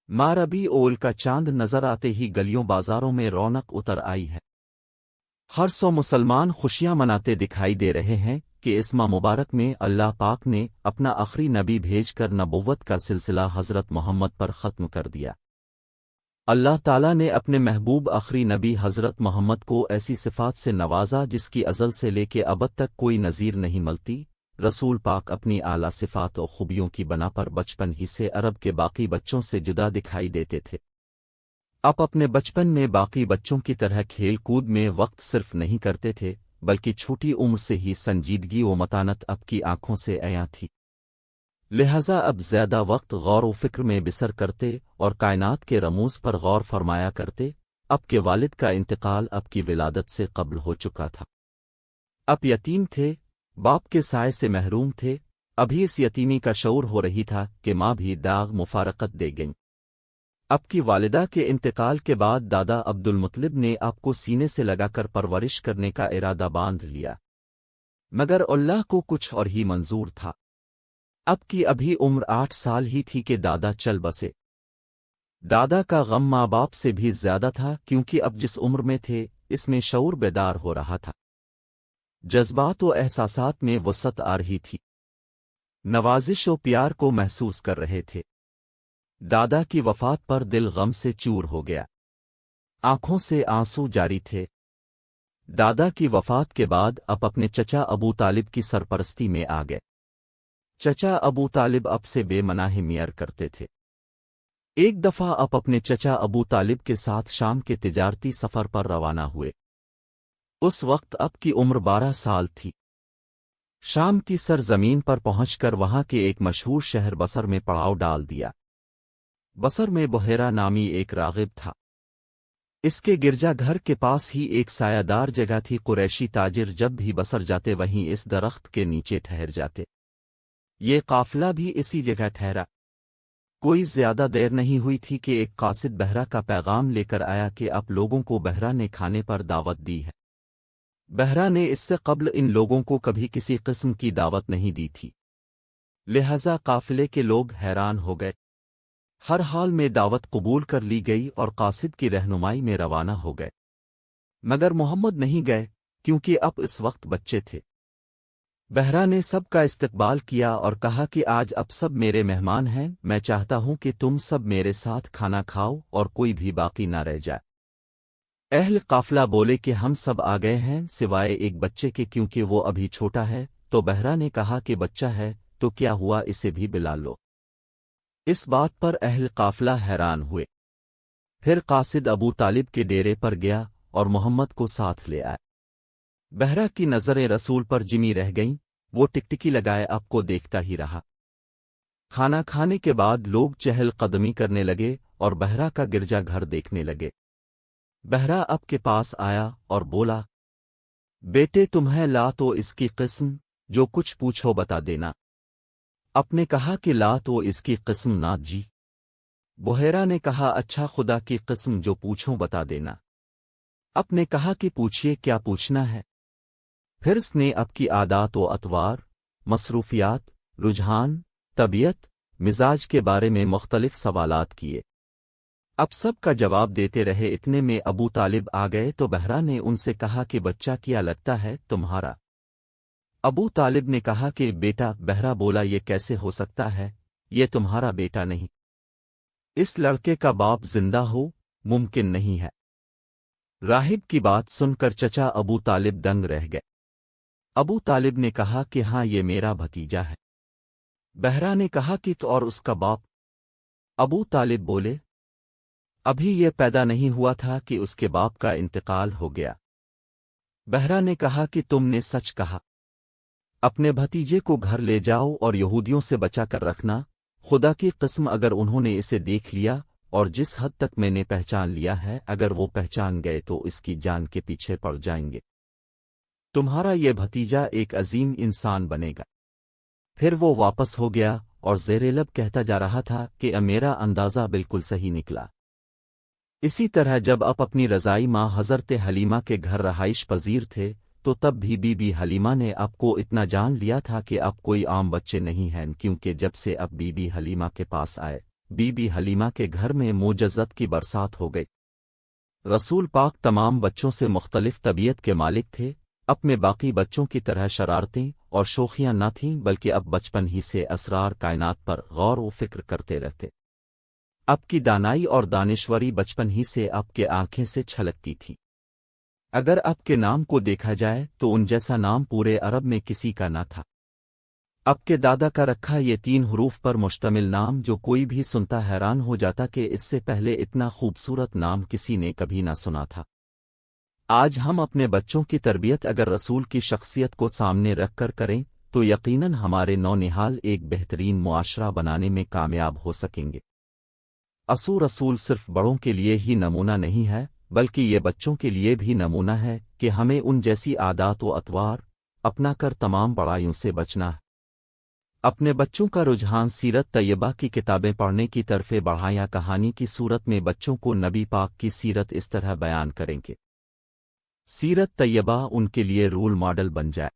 माँ रबी ओल का चांद नजर आते ही गलियों बाजारों में रौनक उतर आई है। हर सौ मुसलमान खुशियां मनाते दिखाई दे रहे हैं कि इस माह मुबारक में अल्लाह पाक ने अपना आखिरी नबी भेजकर नबुव्वत का सिलसिला हज़रत मोहम्मद पर ख़त्म कर दिया। अल्लाह ताला ने अपने महबूब आखिरी नबी हज़रत मोहम्मद को ऐसी सिफ़ात से नवाजा जिसकी अज़ल से लेके अब तक कोई नज़ीर नहीं मिलती। रसूल पाक अपनी आला सिफ़ात और खूबियों की बना पर बचपन ही से अरब के बाकी बच्चों से जुदा दिखाई देते थे। आप अपने बचपन में बाकी बच्चों की तरह खेल कूद में वक्त सिर्फ नहीं करते थे, बल्कि छोटी उम्र से ही संजीदगी व मतानत आपकी आंखों से अयां थी। लिहाजा अब ज़्यादा वक्त गौर व फिक्र में बिसर करते और कायनात के रमूज पर गौर फरमाया करते। अब के वालिद का इंतकाल अब की विलादत से कब्ल हो चुका था। अब यतीम थे, बाप के साए से महरूम थे। अभी इस यतीमी का शऊर हो रही था कि माँ भी दाग मुफारकत दे गईं। अब की वालिदा के इंतकाल के बाद दादा अब्दुल मुत्तलिब ने आपको सीने से लगाकर परवरिश करने का इरादा बांध लिया, मगर अल्लाह को कुछ और ही मंजूर था। अब की अभी उम्र 8 साल ही थी कि दादा चल बसे। दादा का गम माँ बाप से भी ज्यादा था, क्योंकि अब जिस उम्र में थे इसमें शऊर बेदार हो रहा था, जज्बात व एहसासात में वसअत आ रही थी, नवाजिश व प्यार को महसूस कर रहे थे। दादा की वफात पर दिल गम से चूर हो गया, आंखों से आंसू जारी थे। दादा की वफात के बाद आप अपने चचा अबू तालिब की सरपरस्ती में आ गए। चचा अबू तालिब अब से बेमनाही मियर करते थे। एक दफा आप अपने चचा अबू तालिब के साथ शाम के तिजारती सफर पर रवाना हुए। उस वक्त अब की उम्र 12 साल थी। शाम की सरजमीन पर पहुंचकर वहां के एक मशहूर शहर बसर में पड़ाव डाल दिया। बसर में बुहेरा नामी एक रागिब था। इसके गिरजाघर के पास ही एक सायादार जगह थी। कुरैशी ताजिर जब भी बसर जाते वहीं इस दरख्त के नीचे ठहर जाते। ये काफिला भी इसी जगह ठहरा। कोई ज्यादा देर नहीं हुई थी कि एक कासिद बहरा का पैगाम लेकर आया कि आप लोगों को बहरा ने खाने पर दावत दी है। बहरा ने इससे कब्ल इन लोगों को कभी किसी किस्म की दावत नहीं दी थी, लिहाजा काफिले के लोग हैरान हो गए। हर हाल में दावत कबूल कर ली गई और कासिद की रहनुमाई में रवाना हो गए, मगर मोहम्मद नहीं गए, क्योंकि अब इस वक्त बच्चे थे। बहरा ने सबका इस्तकबाल किया और कहा कि आज अब सब मेरे मेहमान हैं, मैं चाहता हूं कि तुम सब मेरे साथ खाना खाओ और कोई भी बाकी ना रह जाए। अहल काफिला बोले कि हम सब आ गए हैं सिवाय एक बच्चे के, क्योंकि वो अभी छोटा है। तो बहरा ने कहा कि बच्चा है तो क्या हुआ, इसे भी बुला लो। इस बात पर अहल काफिला हैरान हुए। फिर कासिद अबू तालिब के डेरे पर गया और मोहम्मद को साथ ले आया। बहरा की नजरें रसूल पर जिमी रह गईं। वो टिकटिकी लगाए आपको देखता ही रहा। खाना खाने के बाद लोग चहल कदमी करने लगे और बहरा का गिरजा घर देखने लगे। बहरा अब के पास आया और बोला, बेटे तुम्हें ला तो इसकी किस्म, जो कुछ पूछो बता देना। अपने कहा कि ला तो इसकी किस्म ना जी। बुहेरा ने कहा, अच्छा खुदा की किस्म, जो पूछो बता देना। अपने कहा कि पूछिए, क्या पूछना है। फिर उसने अब की आदात व अतवार, मसरूफियात, रुझान, तबीयत, मिजाज के बारे में मुख्तलिफ सवालात किए। अब सब का जवाब देते रहे। इतने में अबू तालिब आ गए तो बहरा ने उनसे कहा कि बच्चा क्या लगता है तुम्हारा। अबू तालिब ने कहा कि बेटा। बहरा बोला, ये कैसे हो सकता है, ये तुम्हारा बेटा नहीं। इस लड़के का बाप जिंदा हो मुमकिन नहीं है। राहिब की बात सुनकर चचा अबू तालिब दंग रह गए। अबू तालिब ने कहा कि हाँ, ये मेरा भतीजा है। बहरा ने कहा कि तो और उसका बाप। अबू तालिब बोले, अभी ये पैदा नहीं हुआ था कि उसके बाप का इंतकाल हो गया। बहरा ने कहा कि तुमने सच कहा। अपने भतीजे को घर ले जाओ और यहूदियों से बचा कर रखना। खुदा की कसम, अगर उन्होंने इसे देख लिया और जिस हद तक मैंने पहचान लिया है, अगर वो पहचान गए तो इसकी जान के पीछे पड़ जाएंगे। तुम्हारा ये भतीजा एक अजीम इंसान बनेगा। फिर वो वापस हो गया और ज़ेरे-लब कहता जा रहा था कि मेरा अंदाज़ा बिल्कुल सही निकला। इसी तरह जब आप अपनी रज़ाई माँ हज़रत हलीमा के घर रहाइश पजीर थे तो तब भी बीबी हलीमा ने आपको इतना जान लिया था कि आप कोई आम बच्चे नहीं हैं, क्योंकि जब से आप बीबी हलीमा के पास आए بی بی حلیمہ کے گھر میں معجزت کی برسات ہو گئی۔ رسول پاک تمام بچوں سے مختلف طبیعت کے مالک تھے، اپنے باقی بچوں کی طرح شرارتیں اور شوخیاں نہ تھیں، بلکہ اب بچپن ہی سے اسرار کائنات پر غور و فکر کرتے رہتے۔ اب کی دانائی اور دانشوری بچپن ہی سے اب کے آنکھیں سے چھلکتی تھی۔ اگر اب کے نام کو دیکھا جائے تو ان جیسا نام پورے عرب میں کسی کا نہ تھا۔ اب کے دادا کا رکھا یہ 3 حروف پر مشتمل نام جو کوئی بھی سنتا حیران ہو جاتا کہ اس سے پہلے اتنا خوبصورت نام کسی نے کبھی نہ سنا تھا۔ آج ہم اپنے بچوں کی تربیت اگر رسول کی شخصیت کو سامنے رکھ کر کریں تو یقیناً ہمارے نونہال ایک بہترین معاشرہ بنانے میں کامیاب ہو سکیں گے۔ رسول صرف بڑوں کے لیے ہی نمونہ نہیں ہے، بلکہ یہ بچوں کے لیے بھی نمونہ ہے کہ ہمیں ان جیسی عادات و اطوار اپنا کر تمام برائیوں سے بچنا ہے۔ اپنے بچوں کا رجحان سیرت طیبہ کی کتابیں پڑھنے کی طرف بڑھائیں یا کہانی کی صورت میں بچوں کو نبی پاک کی سیرت اس طرح بیان کریں کہ سیرت طیبہ ان کے لیے رول ماڈل بن جائے۔